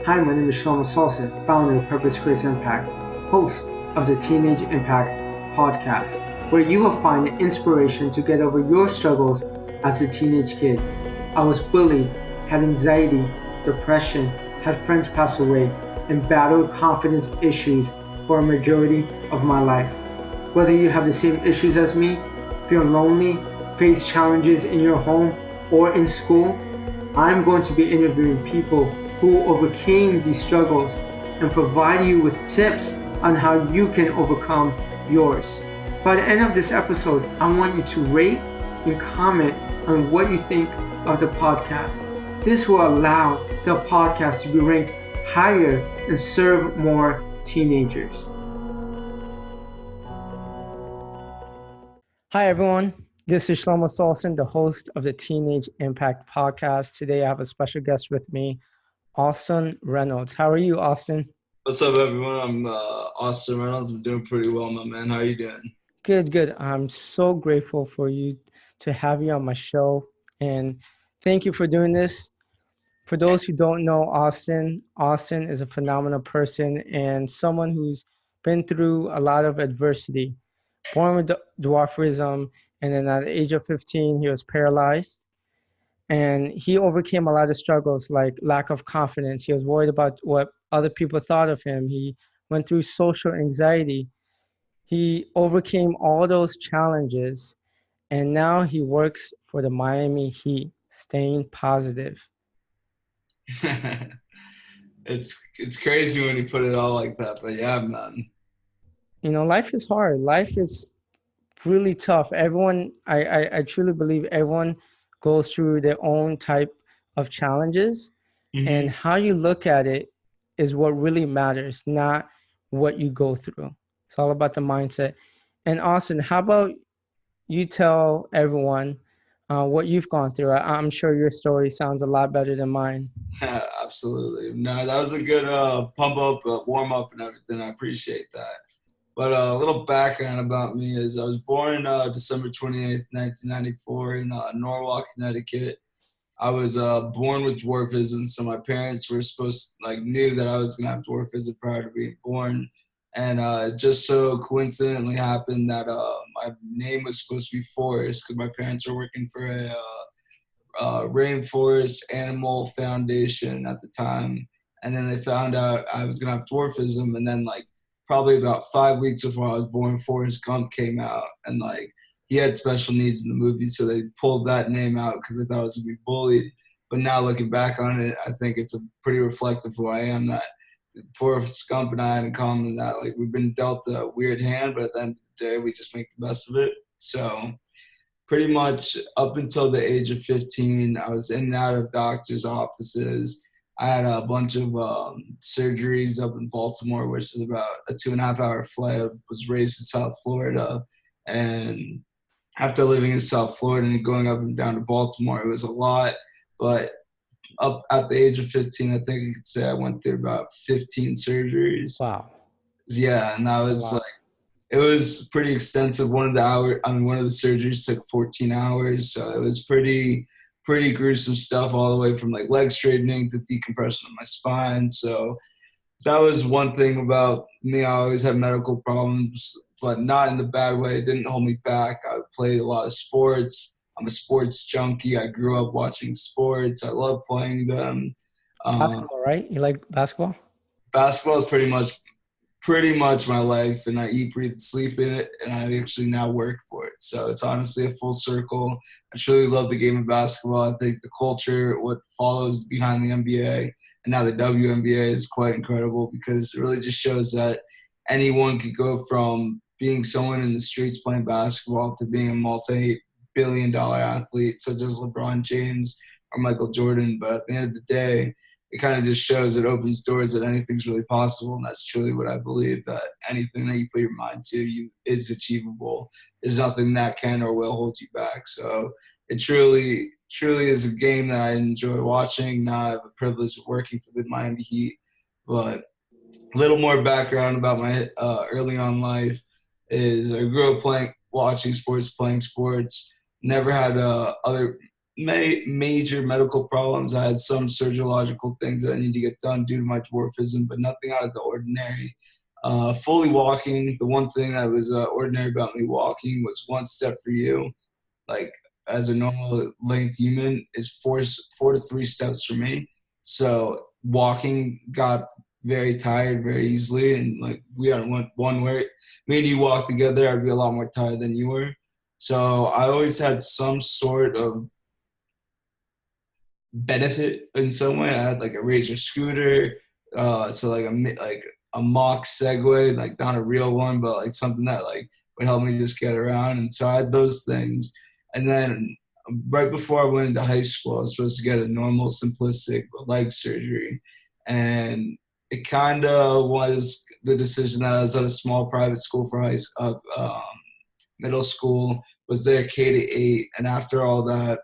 Hi, my name is Shelomo Solson, founder of Purpose Creates Impact, host of the Teenage Impact podcast, where you will find inspiration to get over your struggles as a teenage kid. I was bullied, had anxiety, depression, had friends pass away, and battled confidence issues for a majority of my life. Whether you have the same issues as me, feel lonely, face challenges in your home or in school, I'm going to be interviewing people who overcame these struggles and provide you with tips on how you can overcome yours. By the end of this episode, I want you to rate and comment on what you think of the podcast. This will allow the podcast to be ranked higher and serve more teenagers. Hi, everyone. This is Shelomo Solson, the host of the Teenage Impact podcast. Today, I have a special guest with me, Austin Reynolds. How are you, Austin? What's up, everyone? I'm Austin Reynolds. I'm doing pretty well, my man. How you doing? Good. I'm so grateful for you to have you on my show, and thank you for doing this. For those who don't know Austin is a phenomenal person and someone who's been through a lot of adversity. Born with dwarfism, and then at the age of 15, he was paralyzed. And he overcame a lot of struggles like lack of confidence. He was worried about what other people thought of him. He went through social anxiety. He overcame all those challenges, and now he works for the Miami Heat, staying positive. It's crazy when you put it all like that, but yeah, man. You know, life is hard. Life is really tough. I truly believe everyone goes through their own type of challenges, and how you look at it is what really matters, not what you go through. It's all about the mindset. And Austin, how about you tell everyone what you've gone through? I'm sure your story sounds a lot better than mine. Absolutely. No, that was a good pump up, warm up, and everything. I appreciate that. But a little background about me is I was born December 28th, 1994 in Norwalk, Connecticut. I was born with dwarfism, so my parents were knew that I was going to have dwarfism prior to being born. And it just so coincidentally happened that my name was supposed to be Forrest because my parents were working for a rainforest animal foundation at the time. And then they found out I was going to have dwarfism. And then probably about 5 weeks before I was born, Forrest Gump came out, and he had special needs in the movie, so they pulled that name out because they thought I was going to be bullied. But now looking back on it, I think it's a pretty reflective of who I am, that Forrest Gump and I had in common that we've been dealt a weird hand, but at the end of the day, we just make the best of it. So pretty much up until the age of 15, I was in and out of doctors' offices. I had a bunch of surgeries up in Baltimore, which is about a 2.5-hour flight. I was raised in South Florida. And after living in South Florida and going up and down to Baltimore, it was a lot. But up at the age of 15, I think I could say I went through about 15 surgeries. Wow. Yeah, and that was it was pretty extensive. One of the surgeries took 14 hours, so it was pretty gruesome stuff, all the way from leg straightening to decompression of my spine. So that was one thing about me. I always had medical problems, but not in the bad way. It didn't hold me back. I played a lot of sports. I'm a sports junkie. I grew up watching sports. I love playing them. Basketball, right? You like basketball? Basketball is pretty much my life, and I eat, breathe, sleep in it, and I actually now work for it. So it's honestly a full circle. I truly love the game of basketball. I think the culture, what follows behind the NBA and now the WNBA, is quite incredible because it really just shows that anyone could go from being someone in the streets playing basketball to being a multi-billion-dollar athlete such as LeBron James or Michael Jordan. But at the end of the day, it kind of just shows, it opens doors that anything's really possible. And that's truly what I believe, that anything that you put your mind to is achievable. There's nothing that can or will hold you back. So it truly is a game that I enjoy watching. Now I have a privilege of working for the Miami Heat. But a little more background about my early on life is I grew up watching sports, playing sports. Never had other major medical problems. I had some surgical things that I need to get done due to my dwarfism, but nothing out of the ordinary. Fully walking, the one thing that was ordinary about me walking was one step for you. Like as a normal length human is four to three steps for me. So walking got very tired very easily, and like we had one where me and you walked together, I'd be a lot more tired than you were. So I always had some sort of benefit in some way. I had like a Razor scooter, so like a mock Segway, like not a real one, but like something that like would help me just get around. And so I had those things. And then right before I went into high school, I was supposed to get a normal, simplistic leg surgery, and it kind of was the decision that I was at a small private school for middle school, was there K-8, and after all that,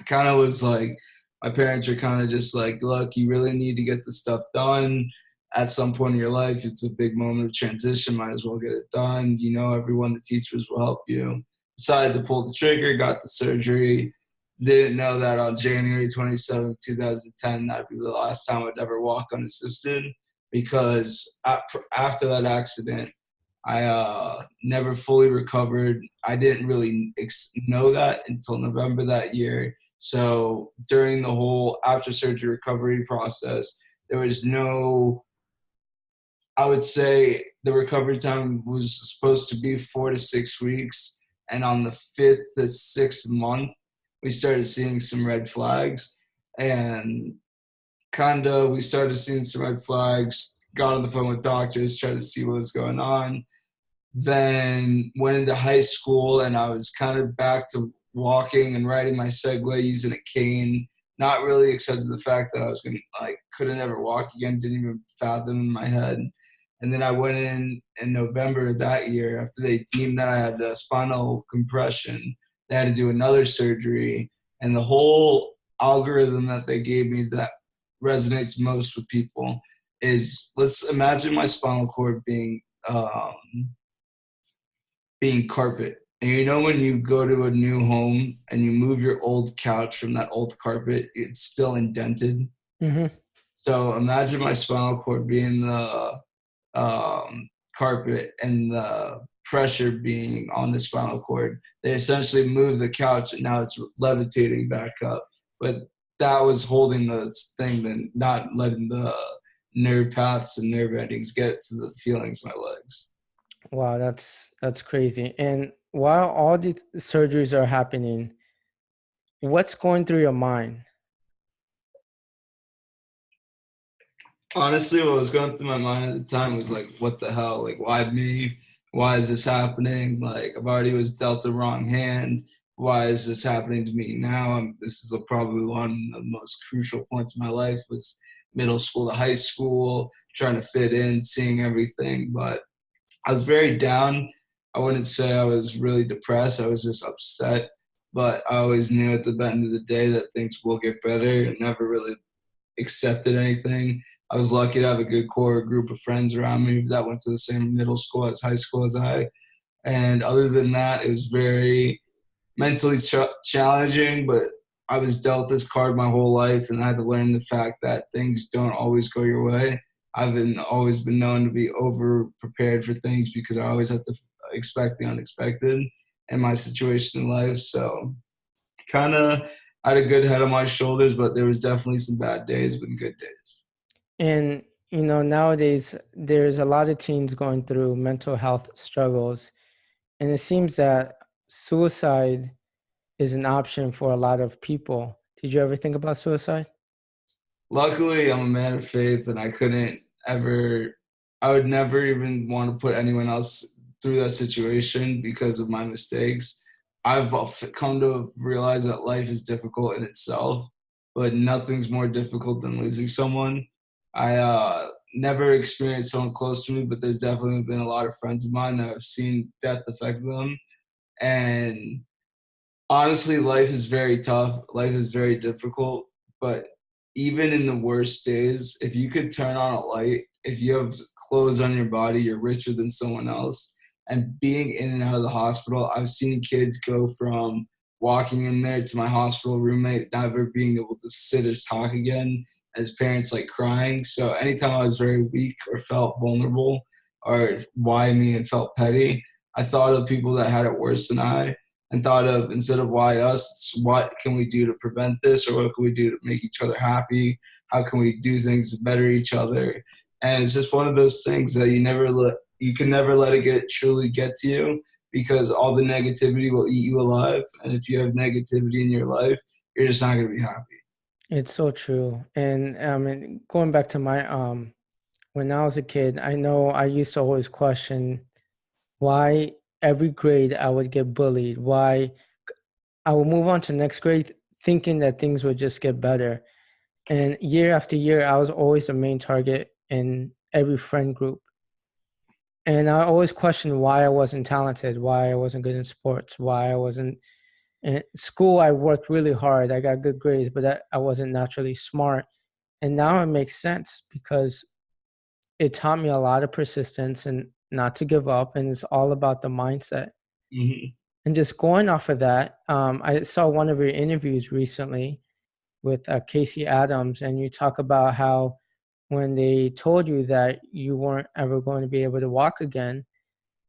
kind of was like my parents are kind of just like, look, you really need to get this stuff done at some point in your life. It's a big moment of transition, might as well get it done. You know, everyone, the teachers will help you. Decided to pull the trigger, got the surgery. Didn't know that on January 27th, 2010, that'd be the last time I'd ever walk unassisted, because after that accident, I never fully recovered. I didn't really know that until November that year. So during the whole after surgery recovery process, there was no, I would say the recovery time was supposed to be 4 to 6 weeks. And on the 5th to 6th month, we started seeing some red flags. And we started seeing some red flags, got on the phone with doctors, tried to see what was going on. Then went into high school, and I was kind of back to walking and riding my Segway using a cane, not really accepting the fact that I was couldn't ever walk again, didn't even fathom in my head. And then I went in November that year, after they deemed that I had a spinal compression. They had to do another surgery, and the whole algorithm that they gave me that resonates most with people is, let's imagine my spinal cord being carpet. And you know when you go to a new home and you move your old couch from that old carpet, it's still indented. Mm-hmm. So imagine my spinal cord being the carpet and the pressure being on the spinal cord. They essentially moved the couch, and now it's levitating back up. But that was holding the thing, then not letting the nerve paths and nerve endings get to the feelings in my legs. Wow, that's crazy. And while all these surgeries are happening, what's going through your mind? Honestly, what was going through my mind at the time was like, what the hell? Like, why me? Why is this happening? Like, I've already was dealt the wrong hand. Why is this happening to me now? This is probably one of the most crucial points in my life, was middle school to high school, trying to fit in, seeing everything. But I was very down. I wouldn't say I was really depressed. I was just upset. But I always knew at the end of the day that things will get better, and never really accepted anything. I was lucky to have a good core group of friends around me that went to the same middle school as high school as I. And other than that, it was very mentally challenging, but I was dealt this card my whole life, and I had to learn the fact that things don't always go your way. I've always been known to be over prepared for things, because I always have to expect the unexpected in my situation in life. So kind of I had a good head on my shoulders, but there was definitely some bad days but good days. And nowadays there's a lot of teens going through mental health struggles, and it seems that suicide is an option for a lot of people. Did you ever think about suicide? Luckily, I'm a man of faith, and I would never even want to put anyone else through that situation because of my mistakes. I've come to realize that life is difficult in itself, but nothing's more difficult than losing someone. I never experienced someone close to me, but there's definitely been a lot of friends of mine that have seen death affect them. And honestly, life is very tough. Life is very difficult. But even in the worst days, if you could turn on a light, if you have clothes on your body, you're richer than someone else. And being in and out of the hospital, I've seen kids go from walking in there to my hospital roommate never being able to sit or talk again, his parents like crying. So anytime I was very weak or felt vulnerable or why me and felt petty, I thought of people that had it worse than I, and thought of, instead of why us, what can we do to prevent this, or what can we do to make each other happy? How can we do things to better each other? And it's just one of those things that you can never let it truly get to you, because all the negativity will eat you alive. And if you have negativity in your life, you're just not going to be happy. It's so true. And going back to my when I was a kid, I know I used to always question why every grade I would get bullied, why I would move on to next grade thinking that things would just get better. And year after year, I was always the main target in every friend group. And I always questioned why I wasn't talented, why I wasn't good in sports, why I wasn't in school. I worked really hard. I got good grades, but I wasn't naturally smart. And now it makes sense because it taught me a lot of persistence and not to give up. And it's all about the mindset. Mm-hmm. And just going off of that, I saw one of your interviews recently with Casey Adams, and you talk about how when they told you that you weren't ever going to be able to walk again,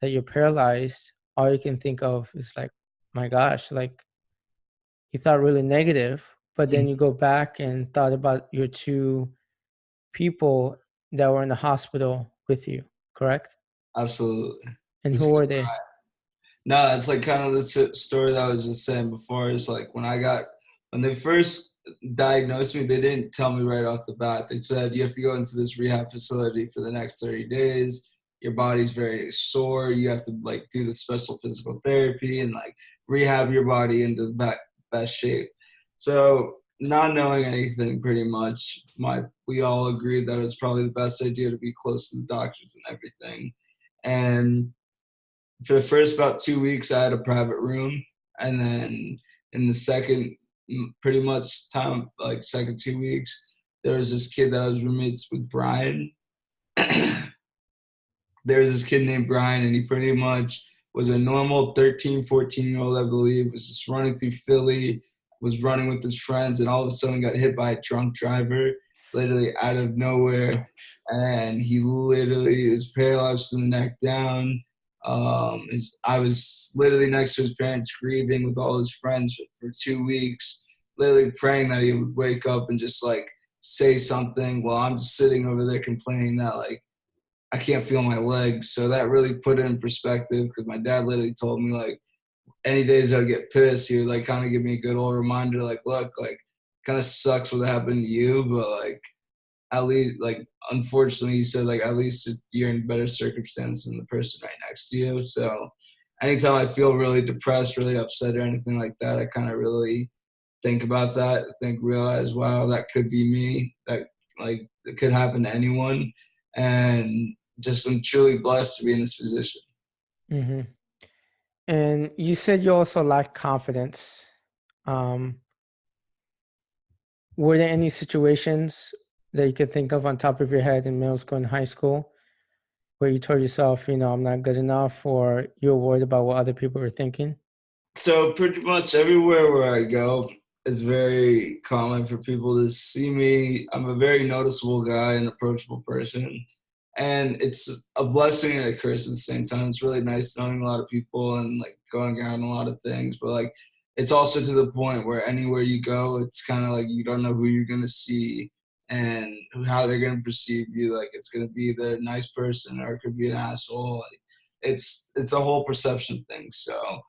that you're paralyzed, all you can think of is like, my gosh, like you thought really negative, but then you go back and thought about your two people that were in the hospital with you, correct? Absolutely. And It's who were they? No, it's like kind of the story that I was just saying before. Is like when they first diagnosed me, they didn't tell me right off the bat. They said, you have to go into this rehab facility for the next 30 days. Your body's very sore. You have to like do the special physical therapy and like rehab your body into the best shape. So not knowing anything, pretty much, we all agreed that it was probably the best idea to be close to the doctors and everything. And for the first about 2 weeks, I had a private room. And then in the second, pretty much time, like second 2 weeks, there was this kid that I was roommates with, Brian. There was this kid named Brian, and he pretty much was a normal 13, 14-year-old, I believe, was just running through Philly, was running with his friends, and all of a sudden got hit by a drunk driver, literally out of nowhere. And he literally was paralyzed from the neck down. I was literally next to his parents grieving with all his friends for 2 weeks, literally praying that he would wake up and just like say something, while I'm just sitting over there complaining that like I can't feel my legs. So that really put it in perspective, because my dad literally told me like any days I'd get pissed, he would like kind of give me a good old reminder, like, look, like kind of sucks what happened to you, but like at least, like, unfortunately, he said, like, at least you're in better circumstance than the person right next to you. So anytime I feel really depressed, really upset or anything like that, I kind of really think about that, realize, wow, that could be me. That, like, it could happen to anyone. And just I'm truly blessed to be in this position. Mm-hmm. And you said you also lacked confidence. Were there any situations that you could think of on top of your head in middle school and high school where you told yourself, I'm not good enough, or you were worried about what other people were thinking? So pretty much everywhere where I go, it's very common for people to see me. I'm a very noticeable guy and approachable person. And it's a blessing and a curse at the same time. It's really nice knowing a lot of people and like going out on a lot of things. But like it's also to the point where anywhere you go, it's kind of like you don't know who you're going to see and how they're going to perceive you. Like it's going to be either a nice person or it could be an asshole. Like it's a whole perception thing. So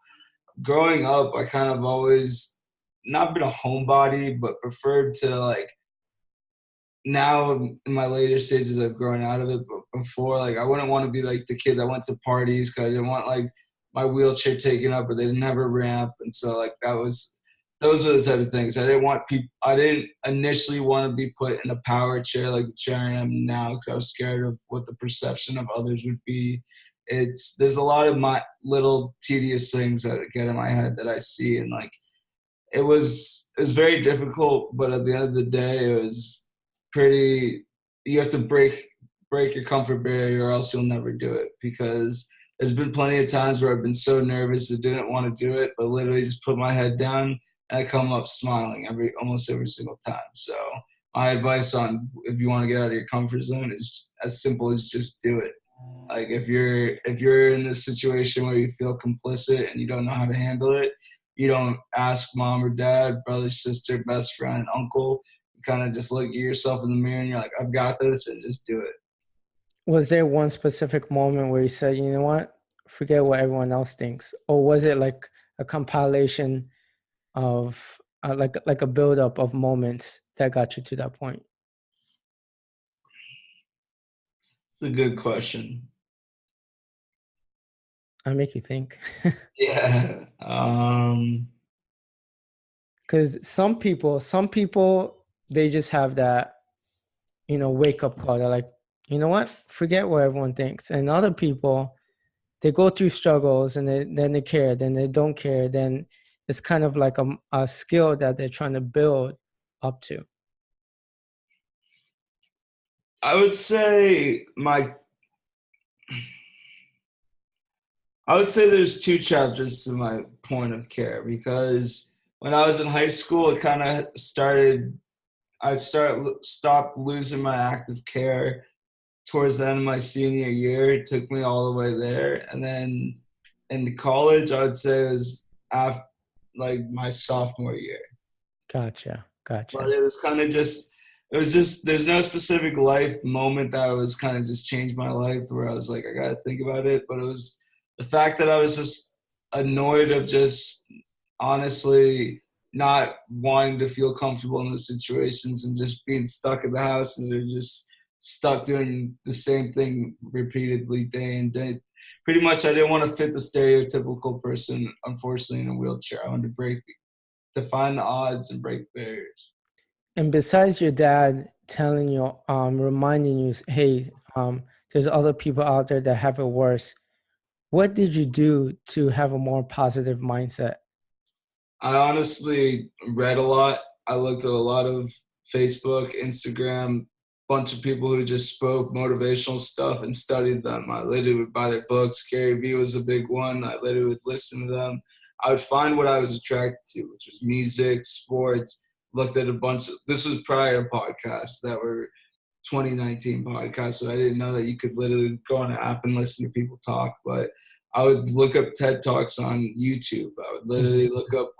growing up, I kind of always not been a homebody, but preferred to like, now in my later stages of growing out of it, but before, like, I wouldn't want to be like the kid that went to parties because I didn't want like my wheelchair taken up or they didn't have a ramp. And so like those are the type of things. I didn't initially want to be put in a power chair like the chair I am now, because I was scared of what the perception of others would be. There's a lot of my little tedious things that get in my head that I see, and like it was very difficult, but at the end of the day, it was you have to break your comfort barrier or else you'll never do it, because there's been plenty of times where I've been so nervous I didn't want to do it, but literally just put my head down and I come up smiling almost every single time. So my advice on if you want to get out of your comfort zone is as simple as just do it. Like if you're in this situation where you feel complicit and you don't know how to handle it, you don't ask mom or dad, brother, sister, best friend, uncle. You kind of just look at yourself in the mirror and you're like, I've got this, and just do it. Was there one specific moment where you said, you know what, forget what everyone else thinks? Or was it like a compilation of like a buildup of moments that got you to that point? It's a good question. I make you think. Yeah. Because some people, they just have that, wake up call. They're like, you know what, forget what everyone thinks. And other people, they go through struggles and then they care, then they don't care. Then it's kind of like a skill that they're trying to build up to. I would say there's two chapters to my point of care, because when I was in high school, it kind of stopped losing my active care towards the end of my senior year. It took me all the way there. And then in college, I would say it was after like my sophomore year. Gotcha. But it was kind of there's no specific life moment that was kind of just changed my life where I was like, I got to think about it. But it was the fact that I was just annoyed of just honestly not wanting to feel comfortable in those situations and just being stuck at the house and they're just stuck doing the same thing repeatedly day and day. Pretty much, I didn't want to fit the stereotypical person, unfortunately, in a wheelchair. I wanted to define the odds and break barriers. And besides your dad telling you, reminding you, hey, there's other people out there that have it worse, what did you do to have a more positive mindset? I honestly read a lot. I looked at a lot of Facebook, Instagram, bunch of people who just spoke motivational stuff and studied them. I literally would buy their books. Gary Vee was a big one. I literally would listen to them. I would find what I was attracted to, which was music, sports. Looked at this was prior podcasts that were 2019 podcasts, so I didn't know that you could literally go on an app and listen to people talk. But I would look up TED Talks on YouTube. I would literally look up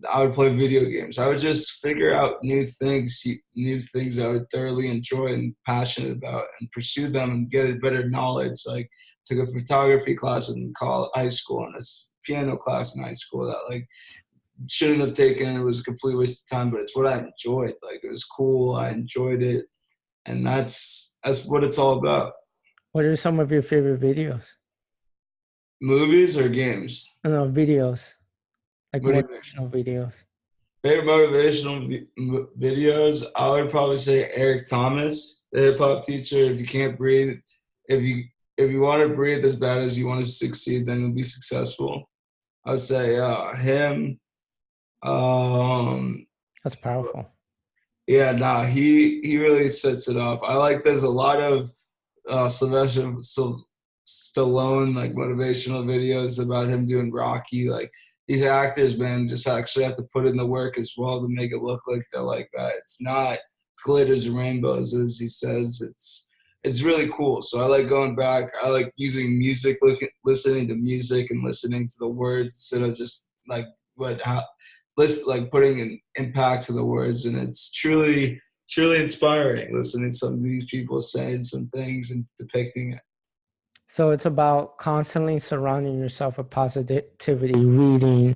I would play video games. I would just figure out new things I would thoroughly enjoy and passionate about and pursue them and get a better knowledge. Like took a photography class in high school and a piano class in high school that like shouldn't have taken. It was a complete waste of time, but it's what I enjoyed. Like it was cool. I enjoyed it. And that's what it's all about. What are some of your favorite videos? Movies or games? No, videos. Like motivational videos. Favorite motivational videos? I would probably say Eric Thomas, the hip hop teacher. If you can't breathe, if you want to breathe as bad as you want to succeed, then you'll be successful. I would say him. That's powerful. Yeah, nah, he really sets it off. There's a lot of Sylvester Stallone like motivational videos about him doing Rocky. Like these actors, man, just actually have to put in the work as well to make it look like they're like that. It's not glitters and rainbows, as he says. It's really cool. So I like going back. I like using music, listening to music and listening to the words instead of just like putting an impact to the words. And it's truly inspiring listening to some of these people saying some things and depicting it. So it's about constantly surrounding yourself with positivity, reading,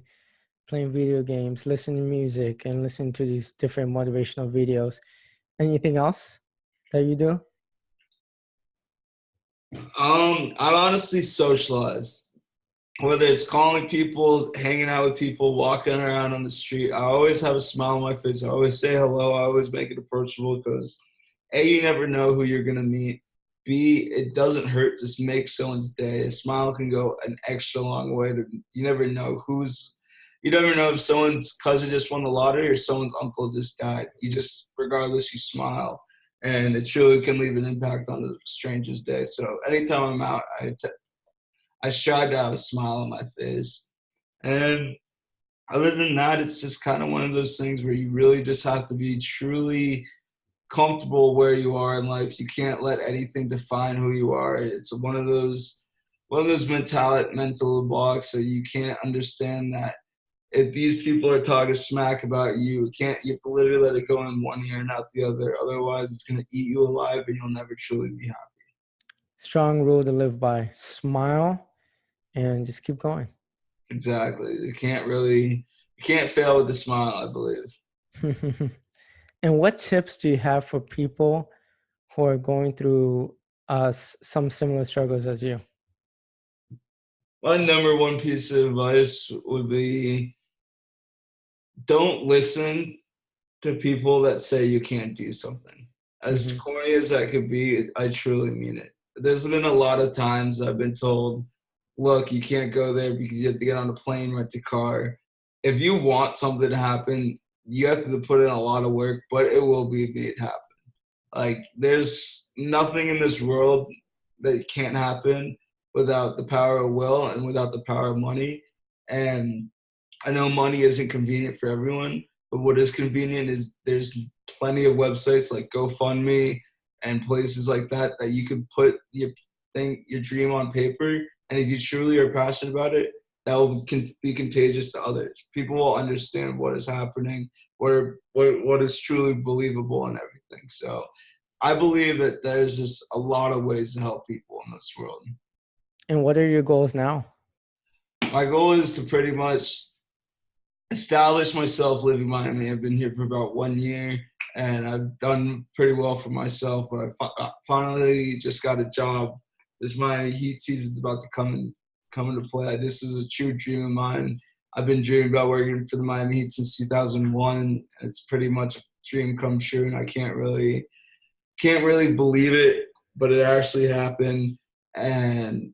playing video games, listening to music, and listening to these different motivational videos. Anything else that you do? I'm honestly socialized. Whether it's calling people, hanging out with people, walking around on the street, I always have a smile on my face. I always say hello. I always make it approachable because A, you never know who you're going to meet. B, it doesn't hurt. Just make someone's day. A smile can go an extra long way. You never know if someone's cousin just won the lottery or someone's uncle just died. Regardless, you smile. And it truly can leave an impact on the stranger's day. So anytime I'm out, I strive to have a smile on my face. And other than that, it's just kind of one of those things where you really just have to be truly comfortable where you are in life. You can't let anything define who you are. It's one of those mental blocks. So you can't understand that if these people are talking smack about you, you have to literally let it go in one ear and out the other. Otherwise, it's going to eat you alive and you'll never truly be happy. Strong rule to live by. Smile and just keep going. Exactly. You can't fail with a smile, I believe. And what tips do you have for people who are going through some similar struggles as you? My number one piece of advice would be don't listen to people that say you can't do something. As corny as that could be, I truly mean it. There's been a lot of times I've been told, look, you can't go there because you have to get on a plane, rent a car. If you want something to happen, you have to put in a lot of work, but it will be made happen. Like, there's nothing in this world that can't happen without the power of will and without the power of money. And I know money isn't convenient for everyone, but what is convenient is there's plenty of websites like GoFundMe and places like that you can put your dream on paper. And if you truly are passionate about it, that will be contagious to others. People will understand what is happening, what is truly believable and everything. So I believe that there's just a lot of ways to help people in this world. And what are your goals now? My goal is to pretty much establish myself living in Miami. I've been here for about 1 year, and I've done pretty well for myself. But I finally just got a job. This Miami Heat season's about to come into play. This is a true dream of mine. I've been dreaming about working for the Miami Heat since 2001. It's pretty much a dream come true, and I can't really believe it, but it actually happened. And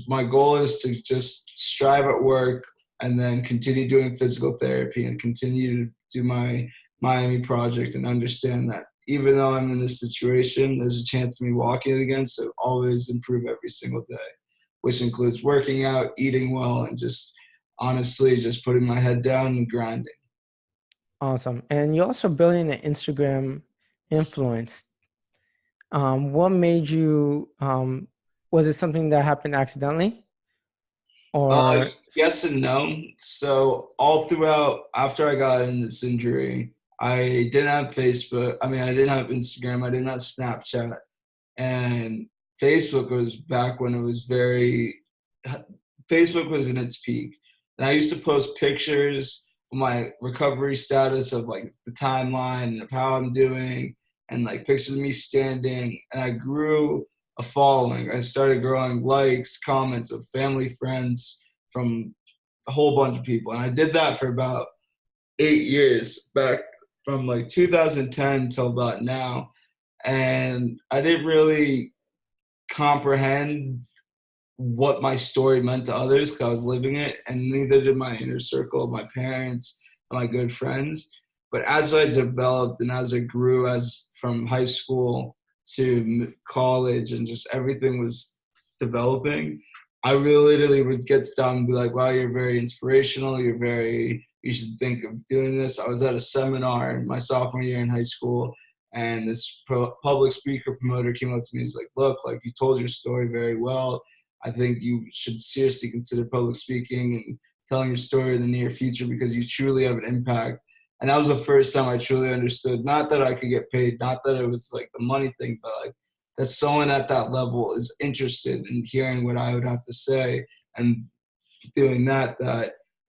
my goal is to just strive at work and then continue doing physical therapy and continue to do my Miami project and understand that even though I'm in this situation, there's a chance of me walking it again. So always improve every single day, which includes working out, eating well, and just honestly just putting my head down and grinding. Awesome. And you're also building an Instagram influence. What made you, was it something that happened accidentally? Or Yes and no. So all throughout, after I got in this injury, I didn't have Facebook. I didn't have Instagram. I didn't have Snapchat. And Facebook was back when it was Facebook was in its peak. And I used to post pictures of my recovery status of like the timeline and of how I'm doing and like pictures of me standing. And I grew a following. I started growing likes, comments of family, friends from a whole bunch of people. And I did that for about 8 years, back from like 2010 till about now. And I didn't really comprehend what my story meant to others because I was living it, and neither did my inner circle of my parents and my good friends. But as I developed and as I grew, as from high school to college and just everything was developing, I really literally would get stopped and be like, wow, you're very inspirational. You should think of doing this. I was at a seminar in my sophomore year in high school, and this public speaker promoter came up to me. He's like, look, like you told your story very well. I think you should seriously consider public speaking and telling your story in the near future because you truly have an impact. And that was the first time I truly understood, not that I could get paid, not that it was like the money thing, but like that someone at that level is interested in hearing what I would have to say and doing that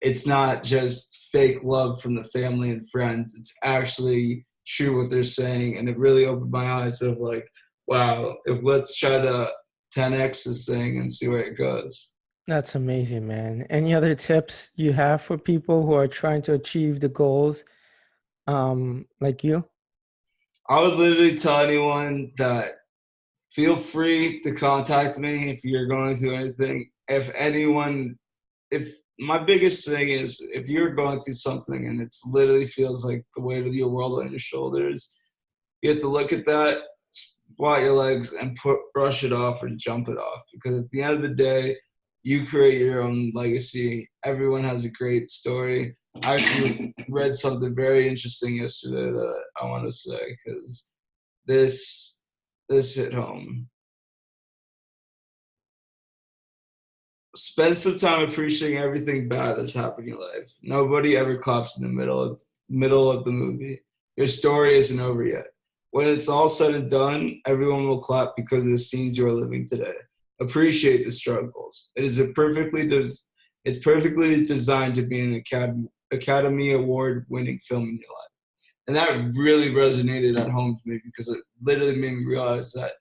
it's not just fake love from the family and friends. It's actually true what they're saying. And it really opened my eyes of like, wow, let's try to 10x this thing and see where it goes. That's amazing, man. Any other tips you have for people who are trying to achieve the goals like you? I would literally tell anyone that feel free to contact me if you're going through anything. If my biggest thing is if you're going through something and it's literally feels like the weight of your world on your shoulders, you have to look at that, squat your legs, and brush it off and jump it off. Because at the end of the day, you create your own legacy. Everyone has a great story. I actually read something very interesting yesterday that I want to say, because this hit home. Spend some time appreciating everything bad that's happened in your life. Nobody ever claps in the middle of the movie. Your story isn't over yet. When it's all said and done, everyone will clap because of the scenes you are living today. Appreciate the struggles. It's perfectly designed to be an Academy Award winning film in your life. And that really resonated at home to me, because it literally made me realize that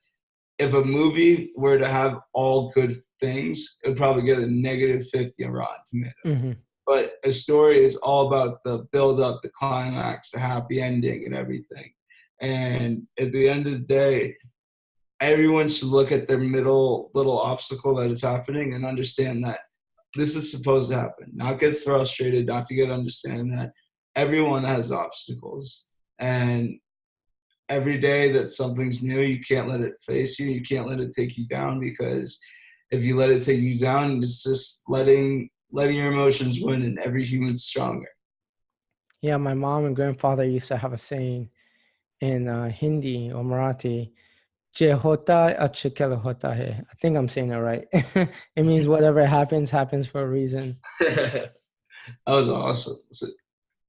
if a movie were to have all good things, it would probably get a -50 on Rotten Tomatoes. Mm-hmm. But a story is all about the build-up, the climax, the happy ending, and everything. And at the end of the day, everyone should look at their middle little obstacle that is happening and understand that this is supposed to happen. Not get frustrated, not to get understand that everyone has obstacles. And every day that something's new, you can't let it face you. You can't let it take you down, because if you let it take you down, it's just letting your emotions win, and every human's stronger. Yeah, my mom and grandfather used to have a saying in Hindi or Marathi, "Je hota achhe ke liye hota hai." I think I'm saying it right. It means whatever happens, happens for a reason. That was awesome.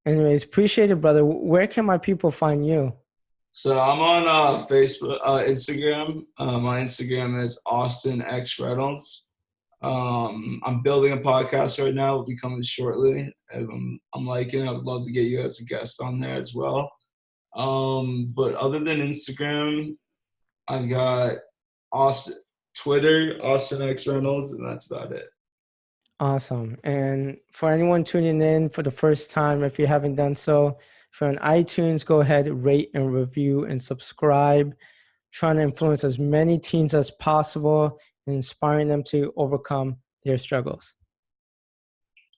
Anyways, appreciate it, brother. Where can my people find you? So I'm on Facebook, Instagram. My Instagram is Austin X Reynolds. I'm building a podcast right now. Will be coming shortly. I'm liking it. I would love to get you as a guest on there as well. But other than Instagram, I've got Twitter, Austin X Reynolds, and that's about it. Awesome. And for anyone tuning in for the first time, if you haven't done so, if you're on iTunes, go ahead, rate and review and subscribe. Trying to influence as many teens as possible and inspiring them to overcome their struggles.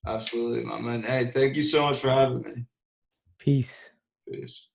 Absolutely, my man. Hey, thank you so much for having me. Peace. Peace.